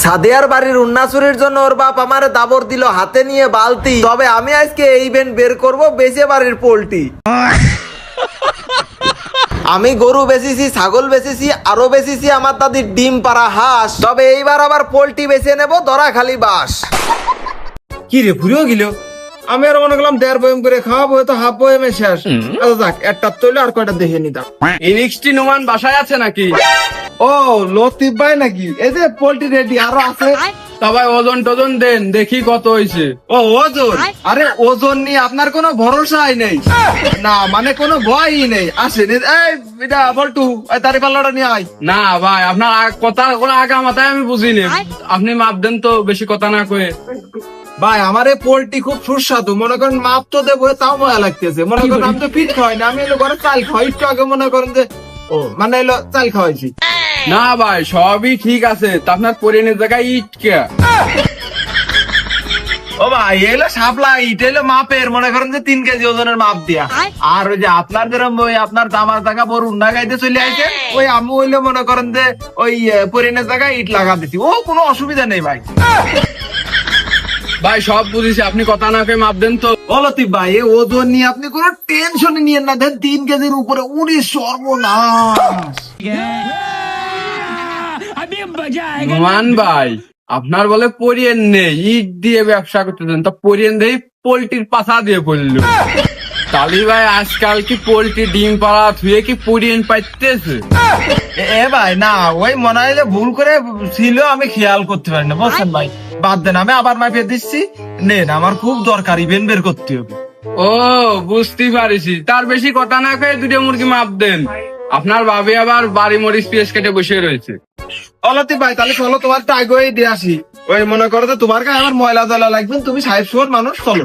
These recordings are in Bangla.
সাদিয়ার বাড়ির উন্নাসুরির জন্য ওর বাপ আমারে দাবর দিল হাতে নিয়ে বালতি। তবে আমি আজকে এই ইভেন্ট বের করব বেঁচে বাড়ির পোল্ট্রি। আমি গরু বেচেছি, ছাগল বেচেছি, আরো বেচেছি আমার দাদির ডিম পাড়া হাঁস। তবে এইবার আবার পোল্ট্রি বেছে নেব ধরা খালি বাস। কি রে ভুলেও গেল? আমি আর মনে করলাম 1.5 বয়ম করে খাওয়াবো, তো হাফ বয়মে শেষ। আচ্ছা যাক, একটা তৈলে আর কয়টা দেখে নিতাম। ইনিক্সটি নোমান বাসায় আছে নাকি? ও লতিফ ভাই নাকি? এই যে পোল্ট্রি রেডি আরো আছে। সবাই ওজন টোজন দেন, দেখি কত হয়েছে। ও ওজন? আরে ওজন নিয়ে আপনার কোনো ভরসাই নেই না, মানে কোনো ভয়ই নেই। আসেন এই এটা বল্টু, তারি পাল্লাটা নিয়ে আয়। না ভাই, আপনার কথা কোনো আগা মাথায় আমি বুঝিনি। আপনি মাপ দেন তো, বেশি কথা না কয়ে। ভাই আমার এই পোল্ট্রি খুব সুস্বাদু, মনে করেন মাপ তো দেবো তাও মজা লাগতেছে। মনে করেন আমি তো ফিট খাওয়াই না, আমি এলো ঘরে চাল খাওয়াই। একটু আগে মনে করেন যে মানে এলো চাল খাওয়াইছি। না ভাই, সবই ঠিক আছে, তা আপনার পরিণের জায়গায় ইট কে? ও ভাই এলো সাপলা ইট, এলো মাপের, মনে করেন যে 3 কেজি ওজনের মাপ দিয়া। আর ওই যে আপনার যেরকম ওই আপনার দামার জায়গা বড় উন্না গাইতে চলে আসে, ওই আমি হইলে মনে করেন যে ওই পরিণের জায়গায় ইট লাগা দিছি। ও কোনো অসুবিধা নেই ভাই। ভাই সব বুঝিছি, আপনি কথা না কয়ে মাপ দেন তো। লতিফ ভাই এই ওজন নিয়ে আপনি কোনো টেনশন নিয়েন না। দেন 3 কেজির উপরে উনি সর্বনাশ। নোমান ভাই, আপনার বলে পরিয়েন নেই, ইট দিয়ে ব্যবসা করতেছেন, তা পরিয়েন দেই পোল্ট্রির পাছা দিয়ে পড়লো। তালি ভাই আজকাল কি পোল্ট্রি ডিম পাড়া ধুয়ে কি পরিয়েন পাইতেছে? এ ভাই না, ওই মনে হয় যে ভুল করে ছিল, আমি খেয়াল করতে পারি না, বুঝছেন ভাই। বাদ দেন, আমি আবার মাপিয়ে দিচ্ছি। নেন, আমার খুব দরকার, ইভেন্ট বের করতে হবে। ও বুঝতে পারিছি, তার বেশি কথা না কয়ে 2টা মুরগি মাপ দেন। আপনার ভাবি আবার বাড়ি মরিচ পেঁয়াজ কেটে বসে রয়েছে। লতিফ ভাই তাহলে চলো, তোমার টাইগই দিয়ে আসি। ওই মনে করো যে তোমার কাছে আমার ময়লা জলা লাগবে, তুমি সাহেব শোর মানুষ, চলো।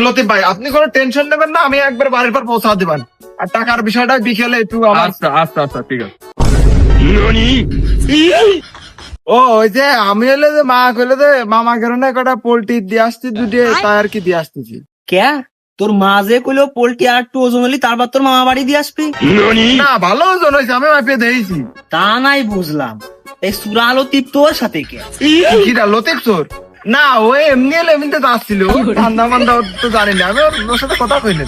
লতিফ ভাই আপনি কোনো টেনশন নেবেন না, আমি একবার বাড়ির পর পৌঁছা দিবেন। আর টাকার বিষয়টা বিকেলে একটু আমার। আচ্ছা আচ্ছা আচ্ছা, ঠিক আছে। ও ওই যে আমি হলে যে মা কইলে যে মামা কারণে কটা পোল্ট্রি দিয়ে আসছি, 2টে তাই আর কি দিয়ে আসতেছি। কে তোর মা যে কইলো পোল্ট্রি আর একটু ওজন হলি তারপর তোর মামা বাড়ি দিয়ে আসবি? না ভালো ওজন হয়েছে, আমি মাপিয়ে দিয়েছি। তা নাই বুঝলাম, এই সুরা আলো তীপ তোর সাথে কে? কিরা লতিফ চোর? না ওই এমনি এলে এমনিতে যাচ্ছিল, ঠান্ডা মান্ডা তো জানি না, আমি ওর সাথে কথা কই না।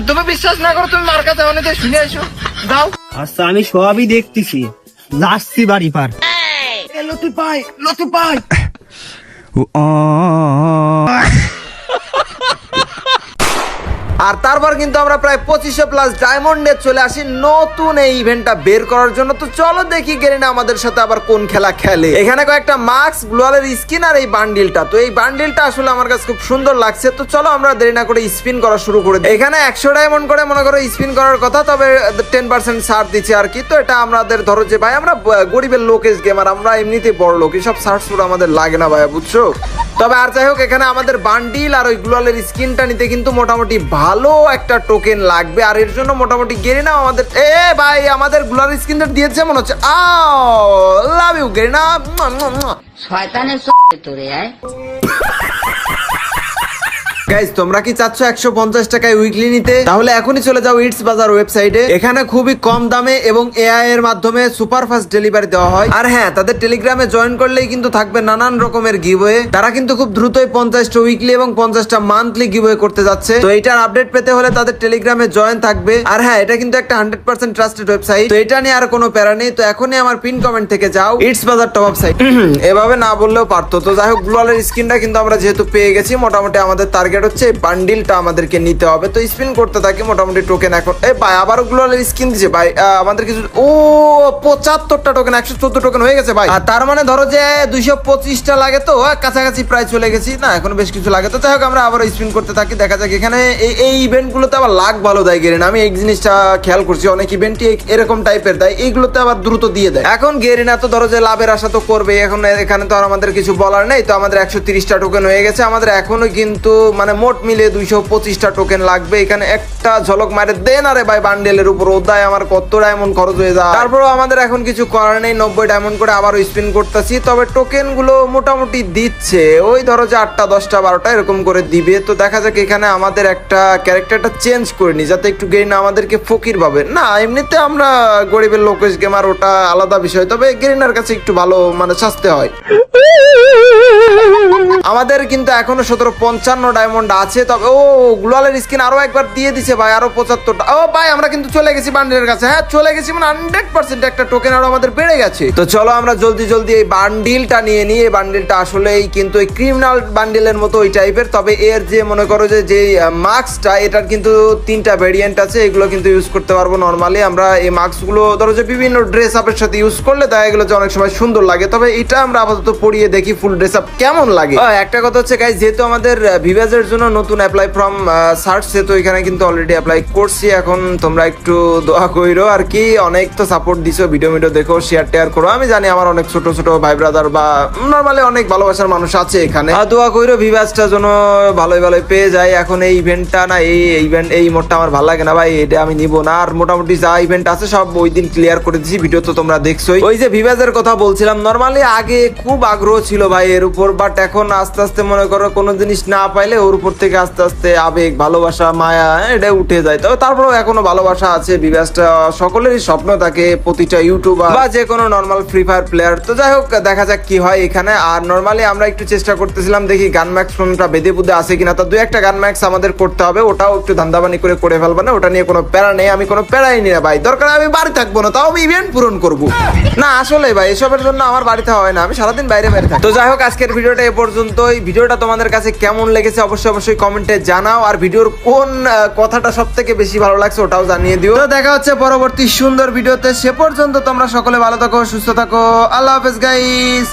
তুমি বিশ্বাস না করো, তুমি মার কাছে অনেকে শুনে আসো, যাও। আচ্ছা আমি সবই দেখতেছি, যাচ্ছি বাড়ি পার। লতিফ ভাই, লতিফ ভাই। আর তারপর কিন্তু আমরা প্রায় 2500 প্লাস ডায়মন্ডে চলে আসি নতুন এই ইভেন্টটা বের করার জন্য। তো চলো দেখি গেরিনা আমাদের সাথে আবার কোন খেলা খেলে। এখানে কয়েকটা মাস্ক, গ্লোয়ালের স্কিন আর এই বান্ডিলটা। তো এই বান্ডিলটা আসলে আমার কাছে খুব সুন্দর লাগছে। তো চলো আমরা দেরি না করে স্পিন করা শুরু করে দিই। এখানে 100 ডায়মন্ড করে মনে করো স্পিন করার কথা, তবে 10% ছাড় দিচ্ছে আর কি। তো এটা আমাদের ধরো যে ভাই আমরা গরিবের লোকেশ গেমার, আমরা এমনিতেই বড় লোক, এসব সার্চ ফুড আমাদের লাগে না ভাইয়া, বুঝছো। তবে আর যাই হোক, এখানে আমাদের বান্ডিল আর ওই গ্লোয়ালের স্কিনটা নিতে কিন্তু মোটামুটি ভালো একটা টোকেন লাগবে। আর এর জন্য মোটামুটি গেরিনা আমাদের ভাই আমাদের গ্লোয়াল স্কিনটা দিয়েছে মনে হচ্ছে। লাভ ইউ গেরিনা। শয়তানের তোরে আয়। গাইস তোমরা কি চাচ্ছ 150 টাকায় উইকলি নিতে? তাহলে এখনই চলে যাও ইটস বাজার ওয়েবসাইটে। এখানে খুবই কম দামে এবং এআই এর মাধ্যমে সুপার ফাস্ট ডেলিভারি দেওয়া হয়। আর হ্যাঁ, তাদের টেলিগ্রামে জয়েন করলেই কিন্তু থাকবে নানান রকমের গিভওয়ে। তারা কিন্তু খুব দ্রুতই 50টা উইকলি এবং 50টা মান্থলি গিভওয়ে করতে যাচ্ছে। তো এটার আপডেট পেতে হলে তাদের টেলিগ্রামে জয়েন থাকবে। আর হ্যাঁ, এটা কিন্তু একটা 100% ট্রাস্টেড ওয়েবসাইট। তো এটা নিয়ে আর কোনো প্যারা নেই। তো এখনই আমার পিন কমেন্ট থেকে যাও ইটস বাজার টপ আপ সাইট। এভাবে না বললেও পারতো। তো যাই হোক, গ্লোয়ালের স্কিনটা কিন্তু আমরা যেহেতু পেয়ে গেছি, মোটামুটি আমাদের টার্গেট হচ্ছে বান্ডিলটা আমাদেরকে নিতে হবে। তো স্পিন করতে থাকি, মোটামুটি টোকেন এখন ভাই আবারও গ্লোয়ালের স্কিন দিছে ভাই। আমাদের কিছু 75টা টোকেন, 114 টোকেন হয়ে গেছে ভাই। আর তার মানে ধরো যে 225টা লাগে, তো কাছাকাছি প্রায় চলে গেছি না, এখন বেশ কিছু লাগে। তো যাই হোক, আমরা আবার স্পিন করতে থাকি, দেখা যাক। এখানে এই ইভেন্ট গুলোতে আবার লাখ ভালো দেয় গেরিনা, আমি এই জিনিসটা খেয়াল করছি। অনেক ইভেন্টই এরকম টাইপের দেয়, এইগুলোতে আবার দ্রুত দিয়ে দেয়। এখন গেরিনা তো ধরো যে লাভের আশা তো করবে, এখন এখানে তো আর আমাদের কিছু বলার নেই। তো আমাদের 130টা টোকেন হয়ে গেছে, আমাদের এখনো কিন্তু মানে মানে মোট মিলে 225টা টোকেন লাগবে। এখানে একটা ঝলক মারে দেন আরে ভাই বান্ডেলের উপর ওদায় আমার কত ডায়মন্ড খরচ হয়ে যায়। তারপরেও আমাদের এখন কিছু করার নেই, 90 ডায়মন্ড করে আবারও স্পিন করতেছি। তবে টোকেন গুলো মোটামুটি দিচ্ছে, ওই ধরো যে 8টা 10টা 12টা এরকম করে দিবে। তো দেখা যাক এখানে আমাদের একটা ক্যারেক্টারটা চেঞ্জ করে নি যাতে একটু গেরিনা আমাদেরকে ফকির ভাবে না। এমনিতে আমরা গরিবের লোকেশ গেমার, ওটা আলাদা বিষয়, তবে গেরিনার কাছে একটু ভালো মানে শাস্তে হয়। আমাদের কিন্তু এখনো 1755 ডায়মন্ড আছে। তবে ও গ্লোয়ালের স্কিন আরো একবার দিয়ে দিছে ভাই, আরো 75টা। ও ভাই আমরা কিন্তু চলে গেছি বান্ডেলের কাছে, হ্যাঁ চলে গেছি, মানে 100% একটা টোকেন আরো আমাদের বেড়ে গেছে। তো চলো আমরা জলদি জলদি এই বান্ডিলটা নিয়ে নিই। এই বান্ডিলটা আসলেই কিন্তু এই ক্রিমিনাল বান্ডিলের মতো ওই টাইপের, তবে এর যে মনে করো যে মাস্কটা, এটার কিন্তু 3টা ভেরিয়েন্ট আছে। এগুলো কিন্তু ইউজ করতে পারবো নরমালি। আমরা এই মাস্কগুলো ধরো যে বিভিন্ন ড্রেস আপের সাথে ইউজ করলে দেখা গেলো যে অনেক সময় সুন্দর লাগে। তবে এটা আমরা আপাতত পরিয়ে দেখি ফুল ড্রেস আপ কেমন লাগে। একটা কথা হচ্ছে গাইস, যেহেতু আমাদের ভিভাজের জন্য নতুন অ্যাপ্লাই ফ্রম সার্চে, তো এখানে কিন্তু অলরেডি অ্যাপ্লাই করছি। এখন তোমরা একটু দোয়া কইরো আর কি, অনেক তো সাপোর্ট দিছো, ভিডিও দেখো, শেয়ার টেয়ার করো। আমি জানি আমার অনেক ছোট ছোট ভাই ব্রাদার বা নরমালি অনেক ভালোবাসার মানুষ আছে এখানে, দোয়া কইরো ভিভাজটা যেন ভালোই ভালোই পেয়ে যায়। এখন এই ইভেন্টটা না, এই ইভেন্ট এই মোডটা আমার ভালো লাগে না ভাই, এটা আমি নিব না। আর মোটামুটি যা ইভেন্ট আছে সব ওই দিন ক্লিয়ার করে দিছি, ভিডিও তো তোমরা দেখছোই। ওই যে ভিভাজের কথা বলছিলাম, নরমালি আগে খুব আগ্রহ ছিল ভাই এর উপর, বাট এখন আস্তে আস্তে মনে করো কোনো জিনিস না পাইলে ওর উপর থেকে আস্তে আস্তে আবেগ, ভালোবাসা, মায়া এটা উঠে যায়। তবে তারপরেও এখনো ভালোবাসা আছে। ভিভাজটা সকলেরই স্বপ্ন থাকে, প্রতিটা ইউটিউবার বা যে কোনো নর্মাল ফ্রি ফায়ার প্লেয়ার। তো যাই হোক দেখা যাক কি হয় এখানে। আর নরমালি আমরা একটু চেষ্টা করতেছিলাম দেখি গান ম্যাক্স কোনটা বেঁধে বুধে আছে কিনা। তো 2-1টা গান ম্যাক্স আমাদের করতে হবে, ওটাও একটু ধান্দাবানি করে ফেলবো না, ওটা নিয়ে কোনো প্যারা নেই। আমি কোনো প্যারাই নি না ভাই, দরকার আমি বাড়ি থাকবো না, তাও আমি ইভেন্ট পূরণ করবো না। আসলে ভাই এসবের জন্য আমার বাড়িতে হয় না, আমি সারাদিন বাইরে থাকি। তো যাই হোক আজকের ভিডিওটা এ পর্যন্তই। ভিডিওটা তোমাদের কাছে কেমন লেগেছে অবশ্যই কমেন্টে জানাও। আর ভিডিওর কোন কথাটা সব থেকে বেশি ভালো লাগছে ওটাও জানিয়ে দিও। তো দেখা হচ্ছে পরবর্তী সুন্দর ভিডিওতে, সে পর্যন্ত তোমরা সকলে ভালো থাকো, সুস্থ থাকো। আল্লাহ হাফেজ গাইস।